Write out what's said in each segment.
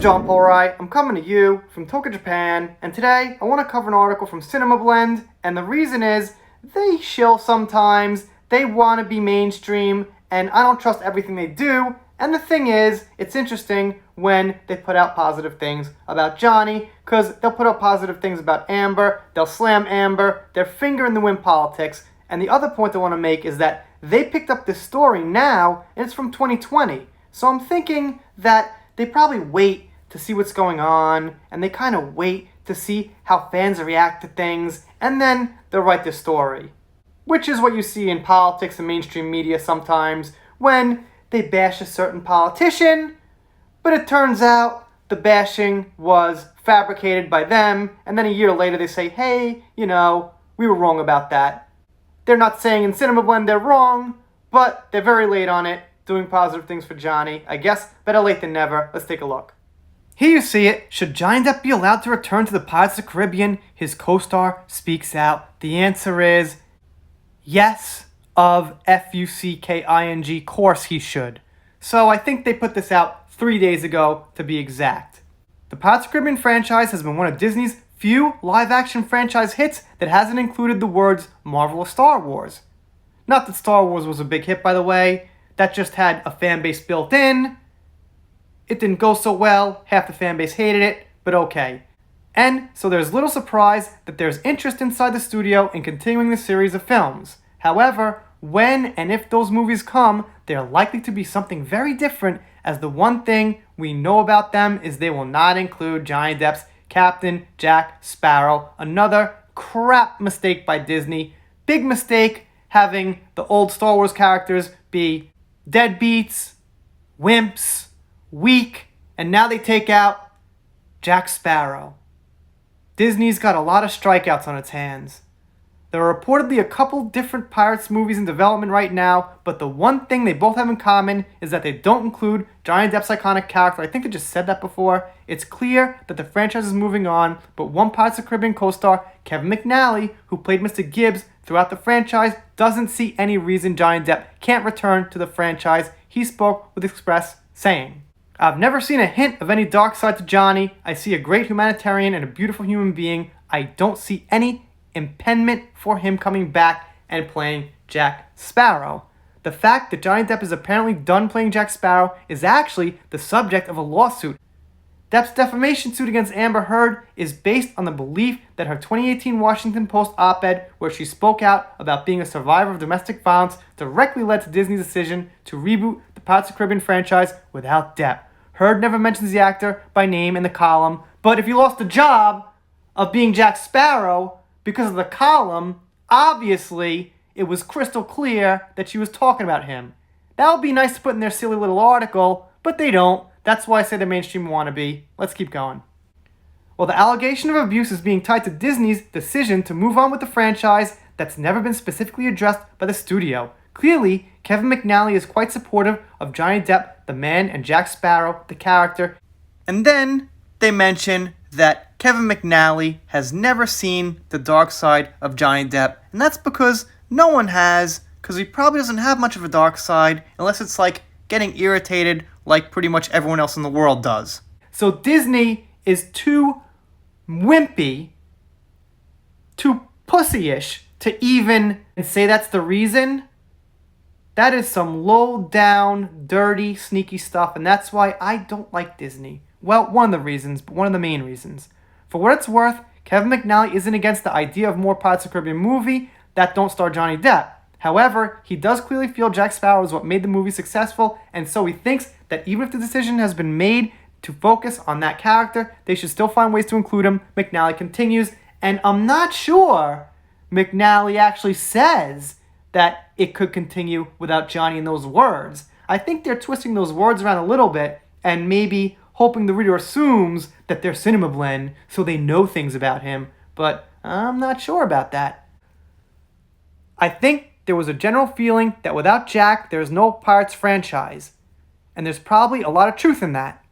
John Polrai. I'm coming to you from Tokyo, Japan, and today I want to cover an article from Cinemablend, and the reason is they shill sometimes, they want to be mainstream, and I don't trust everything they do, and the thing is, it's interesting when they put out positive things about Johnny, because they'll put out positive things about Amber, they'll slam Amber, their finger in the wind politics, and the other point I want to make is that they picked up this story now, and it's from 2020, so I'm thinking that they probably wait to see what's going on, and they kind of wait to see how fans react to things, and then they'll write the story. Which is what you see in politics and mainstream media sometimes, when they bash a certain politician, but it turns out the bashing was fabricated by them, and then a year later they say, hey, we were wrong about that. They're not saying in Cinemablend they're wrong, but they're very late on it, doing positive things for Johnny. I guess better late than never. Let's take a look. Here you see it. Should Johnny Depp be allowed to return to the Pirates of the Caribbean? His co-star speaks out. The answer is yes, of F-U-C-K-I-N-G, course he should. So I think they put this out 3 days ago to be exact. The Pirates of the Caribbean franchise has been one of Disney's few live-action franchise hits that hasn't included the words Marvel or Star Wars. Not that Star Wars was a big hit, by the way. That just had a fan base built in. It didn't go so well, half the fan base hated it, but okay. And so there's little surprise that there's interest inside the studio in continuing the series of films. However, when and if those movies come, they're likely to be something very different, as the one thing we know about them is they will not include Johnny Depp's Captain Jack Sparrow. Another crap mistake by Disney. Big mistake having the old Star Wars characters be deadbeats, wimps, weak, and now they take out Jack Sparrow. Disney's got a lot of strikeouts on its hands. There are reportedly a couple different Pirates movies in development right now, but the one thing they both have in common is that they don't include Johnny Depp's iconic character. I think they just said that before. It's clear that the franchise is moving on, but one Pirates of the Caribbean co-star, Kevin McNally, who played Mr. Gibbs throughout the franchise, doesn't see any reason Johnny Depp can't return to the franchise. He spoke with Express, saying, I've never seen a hint of any dark side to Johnny. I see a great humanitarian and a beautiful human being. I don't see any impediment for him coming back and playing Jack Sparrow. The fact that Johnny Depp is apparently done playing Jack Sparrow is actually the subject of a lawsuit. Depp's defamation suit against Amber Heard is based on the belief that her 2018 Washington Post op-ed, where she spoke out about being a survivor of domestic violence, directly led to Disney's decision to reboot the Pirates of the Caribbean franchise without Depp. Heard never mentions the actor by name in the column, but if you lost the job of being Jack Sparrow because of the column, obviously it was crystal clear that she was talking about him. That would be nice to put in their silly little article, but they don't. That's why I say the mainstream wannabe. Let's keep going. Well, the allegation of abuse is being tied to Disney's decision to move on with the franchise that's never been specifically addressed by the studio. Clearly, Kevin McNally is quite supportive of Johnny Depp, the man, and Jack Sparrow, the character. And then they mention that Kevin McNally has never seen the dark side of Johnny Depp. And that's because no one has, because he probably doesn't have much of a dark side, unless it's like getting irritated like pretty much everyone else in the world does. So Disney is too wimpy, too pussy-ish to even say that's the reason. That is some low-down, dirty, sneaky stuff, and that's why I don't like Disney. Well, one of the reasons, but one of the main reasons. For what it's worth, Kevin McNally isn't against the idea of more Pirates of the Caribbean movie that don't star Johnny Depp. However, he does clearly feel Jack Sparrow is what made the movie successful, and so he thinks that even if the decision has been made to focus on that character, they should still find ways to include him. McNally continues, and I'm not sure McNally actually says that it could continue without Johnny in those words. I think they're twisting those words around a little bit, and maybe hoping the reader assumes that they're Cinemablend, so they know things about him, but I'm not sure about that. I think there was a general feeling that without Jack, there's no Pirates franchise. And there's probably a lot of truth in that.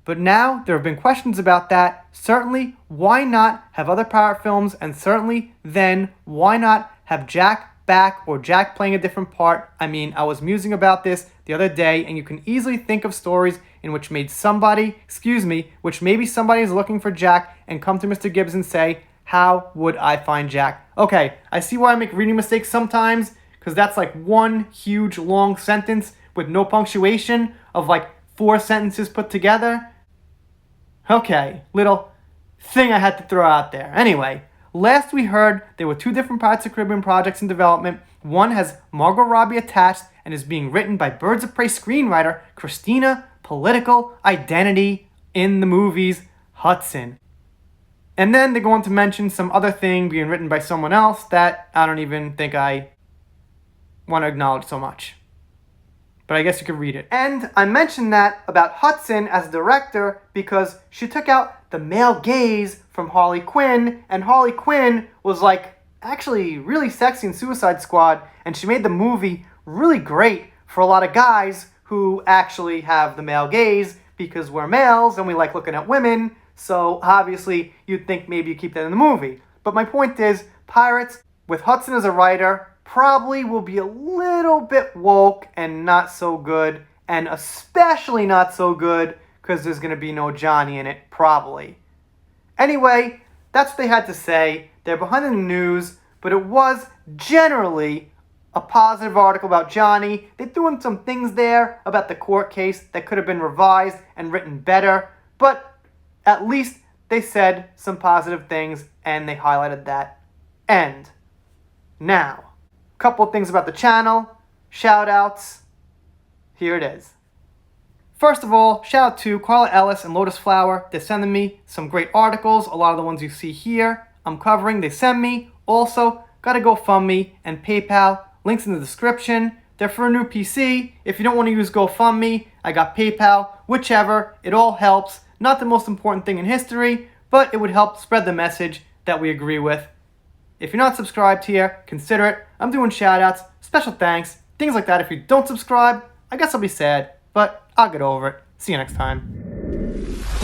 But now there have been questions about that. Certainly, why not have other pirate films? And certainly, then, why not have Jack back or Jack playing a different part? I mean, I was musing about this the other day, and you can easily think of stories in which maybe somebody is looking for Jack and come to Mr. Gibbs and say, how would I find Jack? Okay, I see why I make reading mistakes sometimes, because that's like one huge long sentence with no punctuation of like 4 sentences put together. Okay, little thing I had to throw out there. Anyway, last we heard there were 2 different Pirates of the Caribbean projects in development. One has Margot Robbie attached and is being written by Birds of Prey screenwriter Christina Political Identity in the movies Hudson. And then they're going to mention some other thing being written by someone else that I don't even think I want to acknowledge so much. But I guess you could read it. And I mentioned that about Hudson as a director because she took out the male gaze from Harley Quinn, and Harley Quinn was like actually really sexy in Suicide Squad, and she made the movie really great for a lot of guys who actually have the male gaze because we're males and we like looking at women, so obviously you'd think maybe you keep that in the movie. But my point is, Pirates, with Hudson as a writer, probably will be a little bit woke and not so good, and especially not so good because there's going to be no Johnny in it, probably. Anyway, that's what they had to say. They're behind in the news, but it was generally a positive article about Johnny. They threw in some things there about the court case that could have been revised and written better, but at least they said some positive things and they highlighted that. And now, couple of things about the channel, shout outs, here it is. First of all, shout out to Carla Ellis and Lotus Flower. They're sending me some great articles, a lot of the ones you see here I'm covering, they send me. Also, got a GoFundMe and PayPal, links in the description. They're for a new PC. If you don't want to use GoFundMe, I got PayPal, whichever, it all helps. Not the most important thing in history, but it would help spread the message that we agree with. If you're not subscribed here, consider it. I'm doing shoutouts, special thanks, things like that. If you don't subscribe, I guess I'll be sad, but I'll get over it. See you next time.